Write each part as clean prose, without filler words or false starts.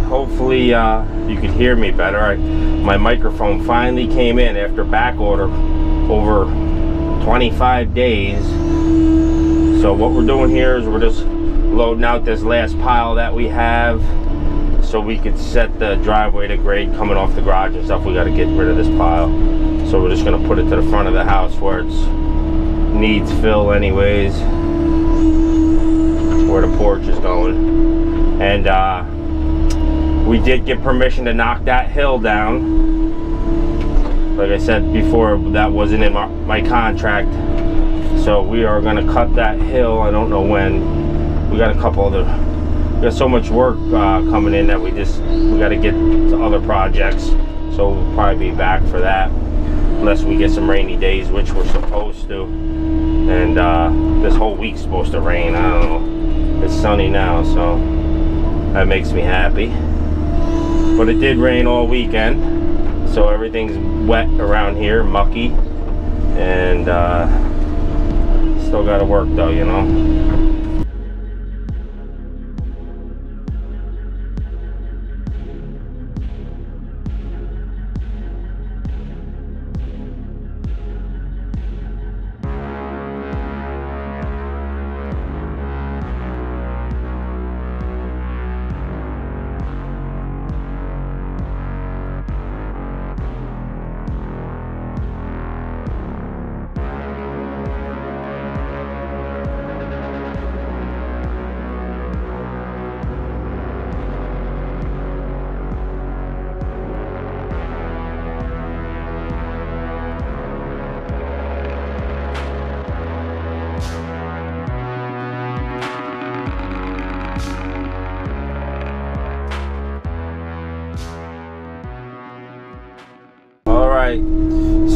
hopefully you could hear me better. My microphone finally came in after back order over 25 days. So what we're doing here is we're just loading out this last pile that we have so we could set the driveway to grade coming off the garage and stuff. We got to get rid of this pile, so we're just going to put it to the front of the house where it's needs fill anyways, where the porch is going. And we did get permission to knock that hill down. Like I said before, that wasn't in my contract, so we are going to cut that hill. I don't know when. We got a couple other, we got so much work coming in that we got to get to other projects, so we'll probably be back for that unless we get some rainy days, which we're supposed to. And this whole week's supposed to rain. I don't know, it's sunny now, so that makes me happy. But it did rain all weekend, so everything's wet around here, mucky, and still got to work though, you know.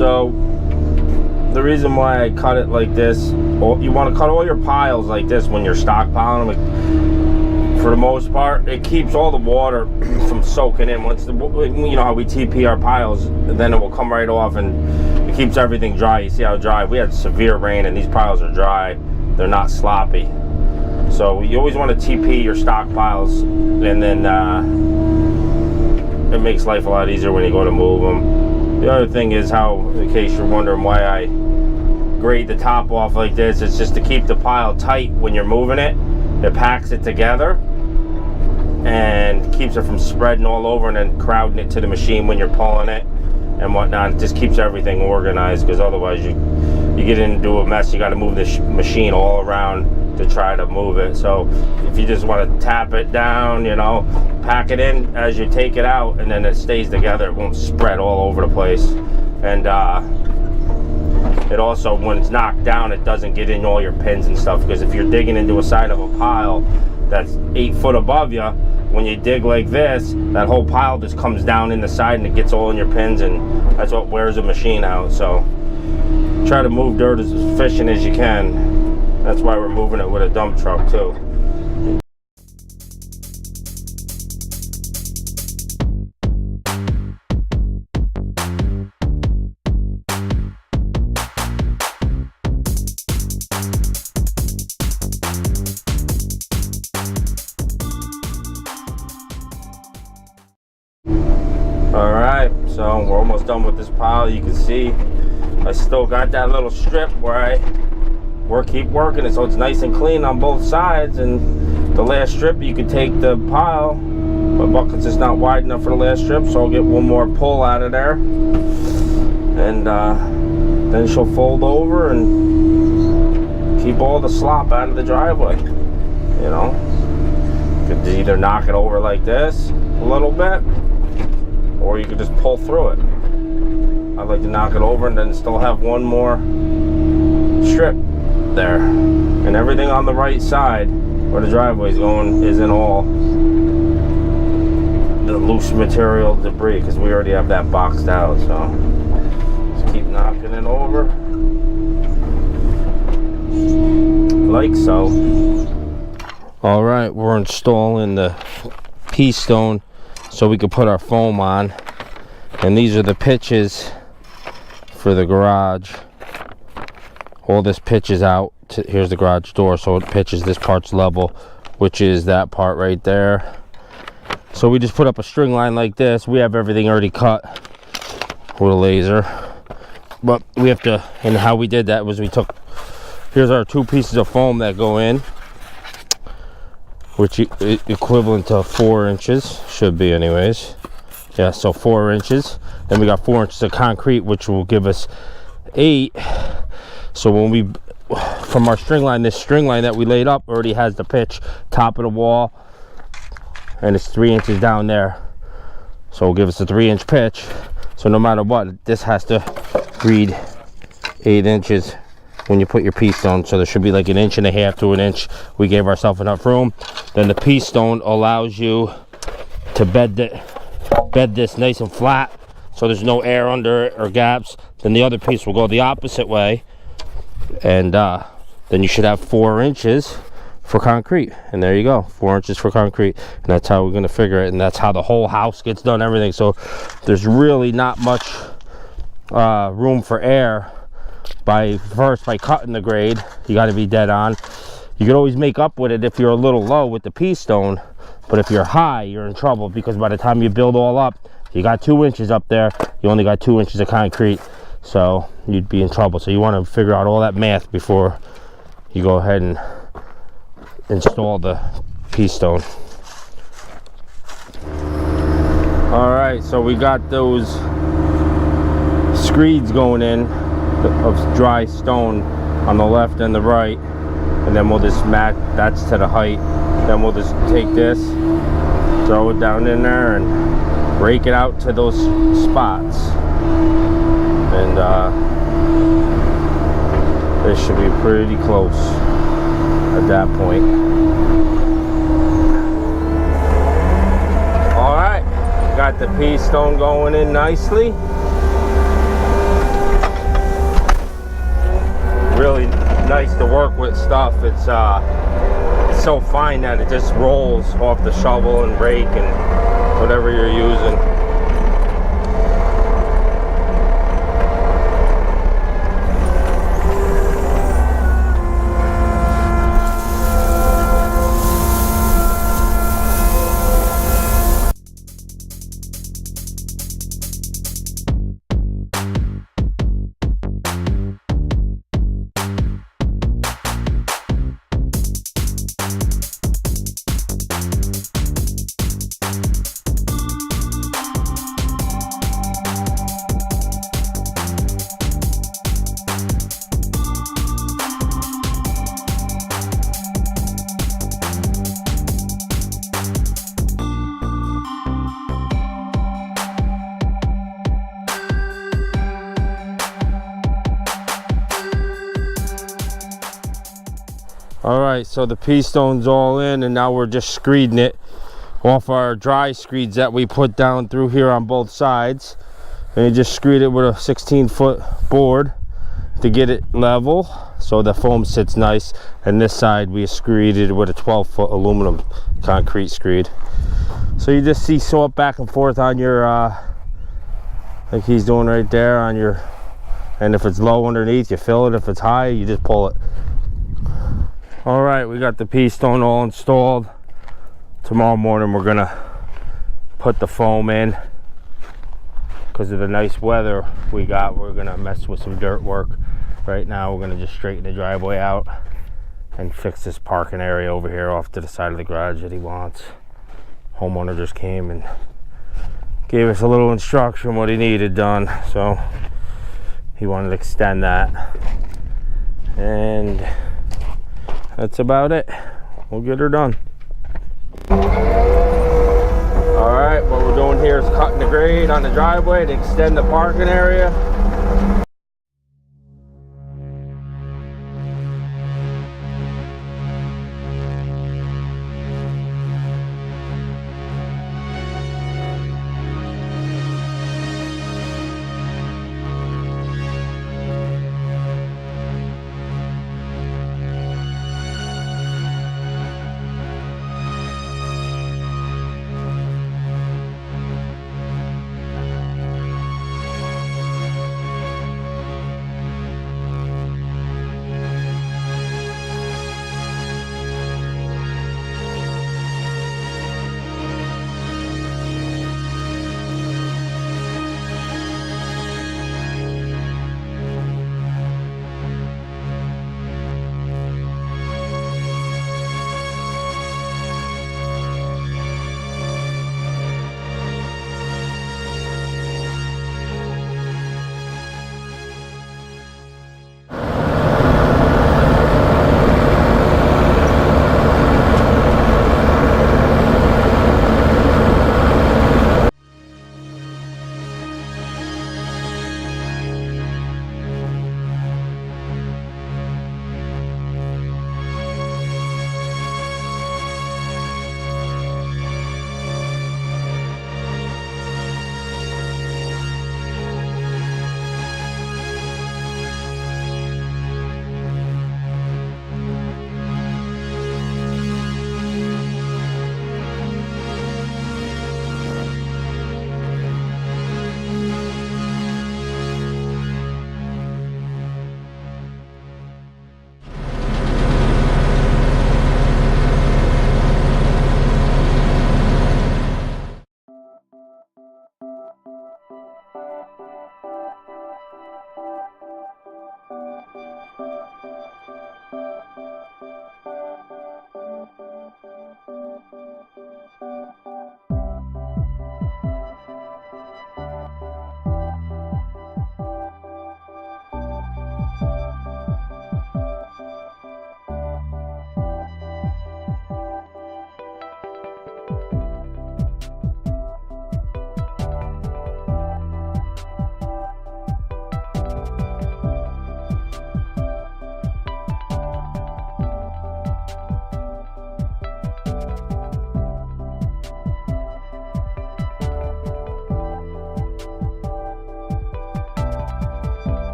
So the reason why I cut it like this, you want to cut all your piles like this when you're stockpiling them. For the most part, it keeps all the water from soaking in. Once you know how we TP our piles, then it will come right off, and it keeps everything dry. You see how dry? We had severe rain, and these piles are dry. They're not sloppy. So you always want to TP your stockpiles, and then it makes life a lot easier when you go to move them. The other thing is how, in case you're wondering why I grade the top off like this, it's just to keep the pile tight when you're moving it. It packs it together and keeps it from spreading all over and then crowding it to the machine when you're pulling it and whatnot. It just keeps everything organized, because otherwise you get into a mess. You got to move the machine all around to try to move it. So if you just want to tap it down, you know, pack it in as you take it out, and then it stays together. It won't spread all over the place. And it also, when it's knocked down, it doesn't get in all your pins and stuff, because if you're digging into a side of a pile that's 8 foot above you, when you dig like this, that whole pile just comes down in the side and it gets all in your pins, and that's what wears a machine out. So try to move dirt as efficient as you can. That's why we're moving it with a dump truck too. Alright, so we're almost done with this pile. You can see I still got that little strip where I keep working it, so it's nice and clean on both sides. And the last strip, you could take the pile. My bucket's just not wide enough for the last strip, so I'll get one more pull out of there, and then she'll fold over and keep all the slop out of the driveway. You know, you could either knock it over like this a little bit, or you could just pull through it. I like to knock it over and then still have one more strip there, and everything on the right side where the driveway is going isn't all the loose material debris, because we already have that boxed out. So just keep knocking it over like so. All right, we're installing the P-stone so we can put our foam on, and these are the pitches for the garage. All this pitches out to, here's the garage door, so it pitches, this part's level, which is that part right there, So we just put up a string line like this. We have everything already cut with a laser, but we have to, and how we did that was we took, here's our 2 pieces of foam that go in, which is equivalent to 4 inches, should be anyways. Yeah, so 4 inches. Then we got 4 inches of concrete, which will give us 8. So when we, from our string line, this string line that we laid up already has the pitch, top of the wall, and it's 3 inches down there. So it'll give us a 3-inch pitch. So no matter what, this has to read 8 inches when you put your piece stone. So there should be like 1.5 inches to 1 inch. We gave ourselves enough room. Then the piece stone allows you to bed this nice and flat, so there's no air under it or gaps. Then the other piece will go the opposite way, and then you should have 4 inches for concrete. And there you go, 4 inches for concrete. And that's how we're going to figure it, and that's how the whole house gets done, everything. So there's really not much room for air by cutting the grade. You got to be dead on. You can always make up with it if you're a little low with the piece stone, but if you're high, you're in trouble, because by the time you build all up, you got 2 inches up there, you only got 2 inches of concrete, so you'd be in trouble. So you want to figure out all that math before you go ahead and install the piece stone. All right, so we got those screeds going in of dry stone on the left and the right, and then we'll just mat that's to the height. Then we'll just take this, throw it down in there, and rake it out to those spots, and this should be pretty close at that point. All right, got the piece stone going in nicely. Really nice to work with stuff. It's so fine that it just rolls off the shovel and rake and whatever you're using. Alright, so the piece stone's all in, and now we're just screeding it off our dry screeds that we put down through here on both sides. And you just screed it with a 16-foot board to get it level so the foam sits nice. And this side we screed it with a 12-foot aluminum concrete screed. So you just seesaw it back and forth on your like he's doing right there on your, and if it's low underneath you fill it, if it's high you just pull it. All right, we got the piece stone all installed. Tomorrow morning we're gonna put the foam in. Because of the nice weather we got, we're gonna mess with some dirt work. Right now we're gonna just straighten the driveway out and fix this parking area over here off to the side of the garage that he wants. Homeowner just came and gave us a little instruction what he needed done, so he wanted to extend that, and that's about it. We'll get her done. Alright, what we're doing here is cutting the grade on the driveway to extend the parking area.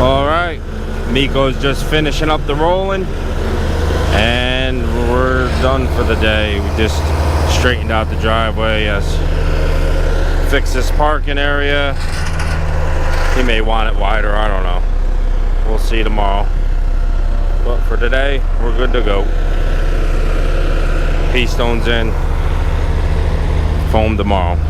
All right, Miko's just finishing up the rolling, and we're done for the day. We just straightened out the driveway. Yes, fix this parking area. He may want it wider, I don't know. We'll see tomorrow. But for today, we're good to go. P-stones in, foam tomorrow.